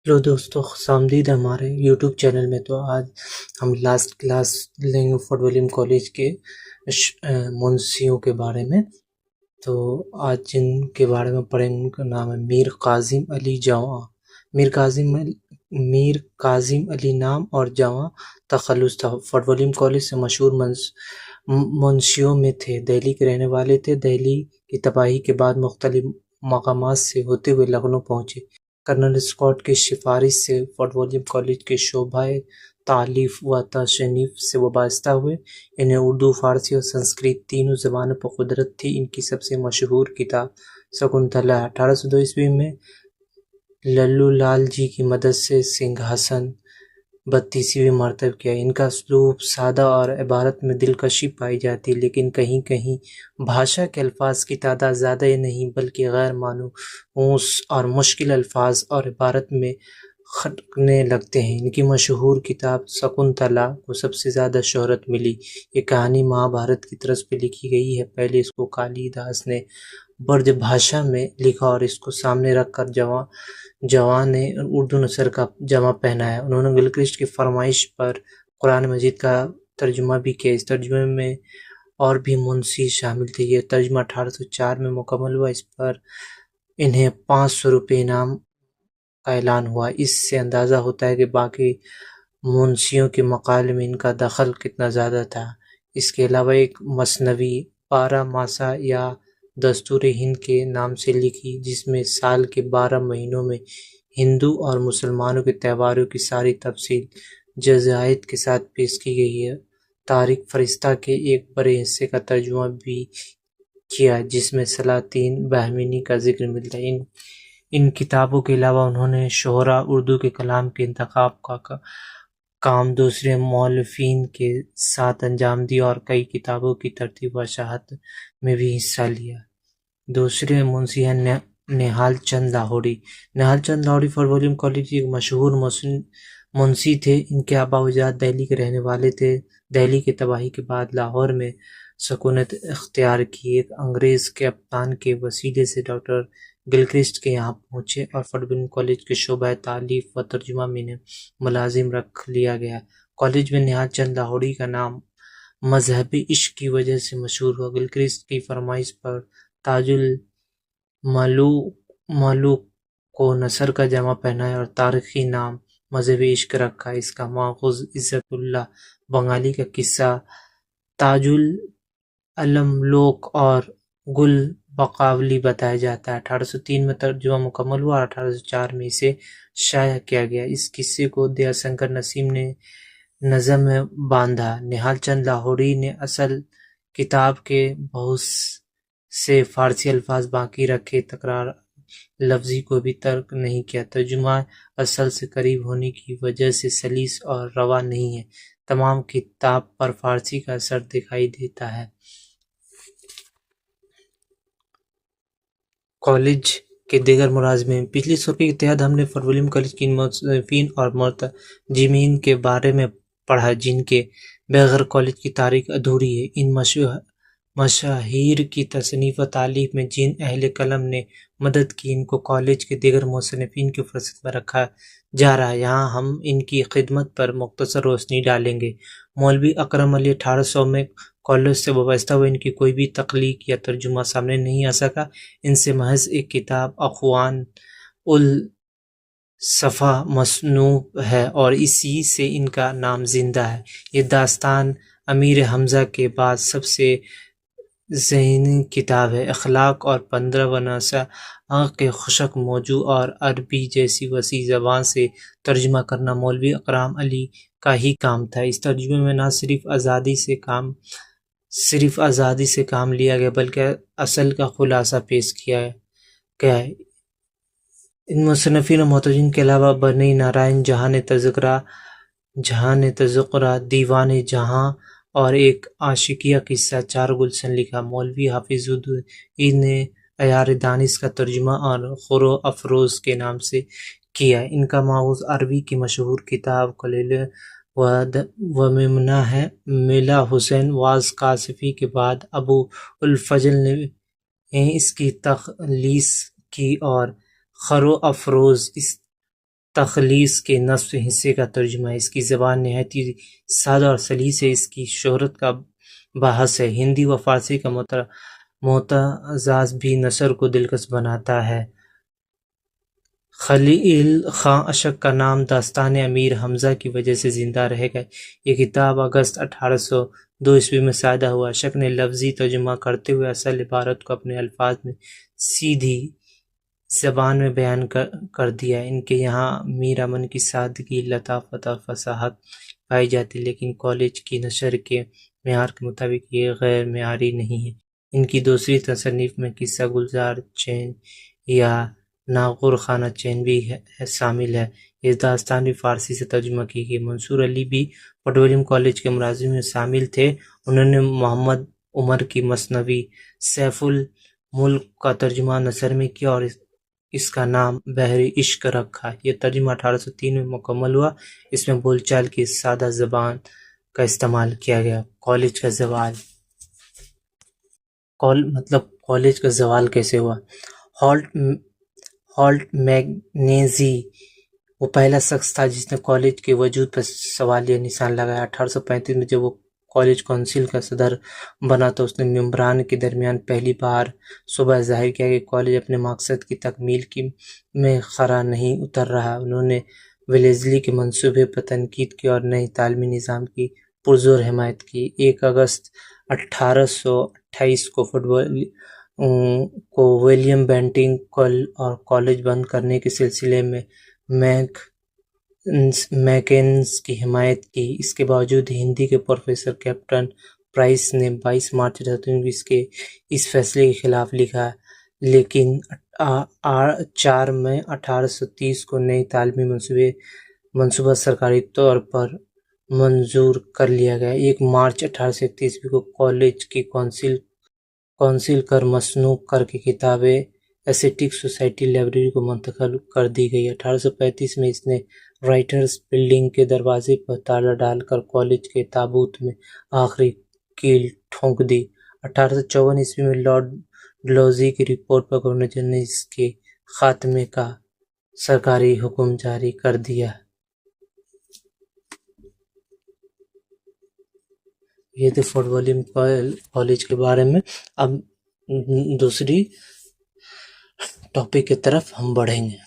Hello दोस्तों, खुशामदीद हमारे YouTube channel में। तो आज हम लास्ट क्लास लेंगे फोर्ट विलियम कॉलेज के मुंशियों के बारे में। तो आज जिनके बारे में पढ़ेंगे उनका नाम है मीर कासिम अली जवां। मीर कासिम अली नाम और जवां तखल्लुस था। फोर्ट विलियम कॉलेज से मशहूर मुंशियों में थे। दिल्ली के रहने वाले थे। दिल्ली की तबाही के बाद मुख्तलिफ मकामात से होते हुए लखनऊ पहुंचे। कर्नल स्कॉट की सिफारिश से फोर्ट विलियम कॉलेज के शोबाए तालीफ व तशनीफ से वाबस्ता हुए। इन्हें उर्दू, फारसी और संस्कृत तीनों ज़बानों पर कुदरत थी। इनकी सबसे मशहूर किताब शकुंतला 1802 ईस्वी में लल्लू लाल जी की मदद से सिंहासन 32वीं मरतब किया। इनका उसलूब सादा और इबारत में दिलकशी पाई जाती, लेकिन कहीं कहीं भाषा के अल्फाज की तादाद ज़्यादा ही नहीं बल्कि गैर मानूस और मुश्किल अल्फाज और इबारत में खटकने लगते हैं। इनकी मशहूर किताब शकुंतला को सबसे ज़्यादा शोहरत मिली। ये कहानी महाभारत की तरफ पे लिखी गई है। पहले इसको कालिदास ने ब्रज भाषा में लिखा और इसको सामने रखकर जवान ने उर्दू नसर का जमा पहनाया। उन्होंने गिलक्रिस्ट की फरमाइश पर कुरान मजीद का तर्जुमा भी किया। इस तर्जुमे में और भी मुंशी शामिल थे। ये तर्जुमा 1804 में मुकम्मल हुआ। इस पर इन्हें 500 रुपये इनाम का ऐलान हुआ। इससे अंदाज़ा होता है कि बाकी मुंशियों के मकाले में इनका दखल कितना ज़्यादा था। इसके अलावा एक मसनवी 12 मासा या दस्तूर हिंद के नाम से लिखी, जिसमें साल के 12 महीनों में हिंदू और मुसलमानों के त्योहारों की सारी तफसील जज़ायद के साथ पेश की गई है। तारिक फरिश्ता के एक बड़े हिस्से का तर्जुमा भी किया, जिसमें सलातीन बहमीनी का जिक्र मिलता है। इन किताबों के अलावा उन्होंने शोहरा उर्दू के कलाम के इंतखाब का काम दूसरे मौलफीन के साथ अंजाम दिया और कई किताबों की तरतीब व शाहत में भी हिस्सा लिया। दूसरे मुंशी हैं Nihal Chand Lahori. Nihal Chand Lahori fort William college के एक मशहूर मुंशी थे। इनके आबाजात दिल्ली के रहने वाले थे। दिल्ली की तबाही के बाद लाहौर में सकूनत इख्तियार की। एक अंग्रेज कप्तान के वसीले से डॉक्टर गिलक्रिस्ट के यहाँ पहुँचे और फोर्ट विलियम कॉलेज के शोबा तालीफ व तर्जुमा में इन्हें मुलाजिम रख लिया गया। कॉलेज में निहाल चंद लाहौरी का नाम मजहबी इश्क की वजह से मशहूर हुआ। गिलक्रिस्ट की फरमाइश पर ताजुल मलूक को नसर का जमा पहनाया और तारीखी नाम मजहबी इश्क रखा। इसका माखूज इज्जतुल्लाह बंगाली का किस्सा ताजुल अलमलोक और गुल बकावली बताया जाता है। 1803 में तर्जुमा मुकम्मल हुआ और 1804 में इसे शाया किया गया। इस किस्से को दयाशंकर नसीम ने नज़म में बांधा। निहाल चंद लाहौरी ने असल किताब के बहुत से फारसी अल्फाज बाकी रखे, तकरार लफ्जी को भी तर्क नहीं किया। तर्जुमा असल से करीब होने की वजह से सलीस और रवा नहीं है। तमाम किताब पर फारसी का असर दिखाई देता है। कॉलेज के दीगर मुलाज़िमीन। पिछली सबक के तहत हमने फोर्ट विलियम कॉलेज की मुतज़फ़्फ़ीन और मुतरजमीन के बारे में पढ़ा, जिनके बगैर कॉलेज की तारीख अधूरी है। इन मशाहिर की तसनीफ़ व तालीफ में जिन अहले कलम ने मदद की, इनको कॉलेज के दीगर मुसन्निफ़ीन की फहरिस्त में रखा जा रहा है। यहाँ हम इनकी खिदमत पर मुख्तसर रोशनी डालेंगे। मौलवी अकरम अली 1800 में कॉलेज से वाबस्ता हुए। इनकी कोई भी तख्लीक या तर्जुमा सामने नहीं आ सका। इनसे महज एक किताब अख़वान उल सफ़ा मसनूब है और इसी से इनका नाम जिंदा है। ये दास्तान अमीर हमज़ा के बाद सबसे ज़हीनी किताब है। अखलाक और 15 वनसा के खुशक मौजू और अरबी जैसी वसी ज़बान से तर्जुमा करना मौलवी अकरम अली का ही काम था। इस तर्जुमे में न सिर्फ आज़ादी से काम लिया गया बल्कि असल का खुलासा पेश किया गया है। इन मुसन्निफ़ीन और मुतरजमीन के अलावा बनी नारायण जहाँ ने तज़किरा, दीवान जहाँ और एक आशिकिया किस्सा, 4 गुलशन लिखा। मौलवी हाफिज़ुद्दीन ने अयार दानिश का तर्जुमा और खुरो अफरोज़ के नाम से किया। इनका माखूज़ अरबी की मशहूर किताब खलील व मेमना है। मिला हुसैन वाज़ काशिफ़ी के बाद अबू उल फजल ने इसकी तख़लीस की और खरो अफरोज़ इस تخلیص کے نصف حصے کا ترجمہ ہے۔ اس کی زبان نہایت ہی سادہ اور سلیس ہے۔ اس کی شہرت کا باعث ہے۔ ہندی و فارسی کا متزاج بھی نثر کو دلکش بناتا ہے۔ خلیل خاں اشک کا نام داستان امیر حمزہ کی وجہ سے زندہ رہے گا۔ یہ کتاب اگست 1802 میں شائع ہوا۔ اشک نے لفظی ترجمہ کرتے ہوئے اصل عبارت کو اپنے الفاظ میں سیدھی زبان میں بیان کر دیا۔ ان کے یہاں میر امن کی سادگی، لطافت اور فصاحت پائی جاتی، لیکن کالج کی نثر کے معیار کے مطابق یہ غیر معیاری نہیں ہے۔ ان کی دوسری تصنیف میں قصہ گلزار چین یا ناغور خانہ چین بھی شامل ہے۔ یہ داستان بھی فارسی سے ترجمہ کی گئی۔ منصور علی بھی پٹودیم کالج کے ملازمین میں شامل تھے۔ انہوں نے محمد عمر کی مثنوی سیف الملک کا ترجمہ نثر میں کیا اور اس کا نام بحر عشق رکھا۔ یہ ترجمہ 1803 میں مکمل ہوا۔ اس میں بول چال کی سادہ زبان کا استعمال کیا گیا۔ کالج کا زوال، کالج کا زوال کیسے ہوا؟ ہالٹ میگنیزی وہ پہلا شخص تھا جس نے کالج کے وجود پر سوالیہ نشان لگایا۔ 1835 میں جب وہ کالج کونسل کا صدر بنا تو اس نے ممبران کے درمیان پہلی بار شبہ ظاہر کیا کہ کالج اپنے مقصد کی تکمیل میں خرا نہیں اتر رہا۔ انہوں نے ویلیزلی کے منصوبے پر تنقید کی اور نئے تعلیمی نظام کی پرزور حمایت کی۔ 1 اگست 1828 کو ولیم بینٹنگ کالج بند کرنے کے سلسلے میں میکنز کی حمایت کی۔ اس کے باوجود ہندی کے پروفیسر کیپٹن پرائس نے 22 مارچ 1819 کے اس فیصلے کے خلاف لکھا، لیکن 4 مئی 1830 کو نئی تعلیمی منصوبہ سرکاری طور پر منظور کر لیا گیا۔ 1 مارچ 1831 کو کالج کی کونسل کر مسنوق کر کے کتابیں ایسٹیک سوسائٹی لائبریری کو منتقل کر دی گئی۔ 1835 میں اس نے رائٹرز بلڈنگ کے دروازے پر تالا ڈال کر کالج کے تابوت میں آخری کیل ٹھونک دی۔ 1854 میں لارڈ ڈلہوزی کی رپورٹ پر گورنر جنرل نے اس کے خاتمے کا سرکاری حکم جاری کر دیا۔ یہ تھے فورٹ ولیم کالج کے بارے میں۔ اب دوسری ٹاپک کی طرف ہم بڑھیں گے۔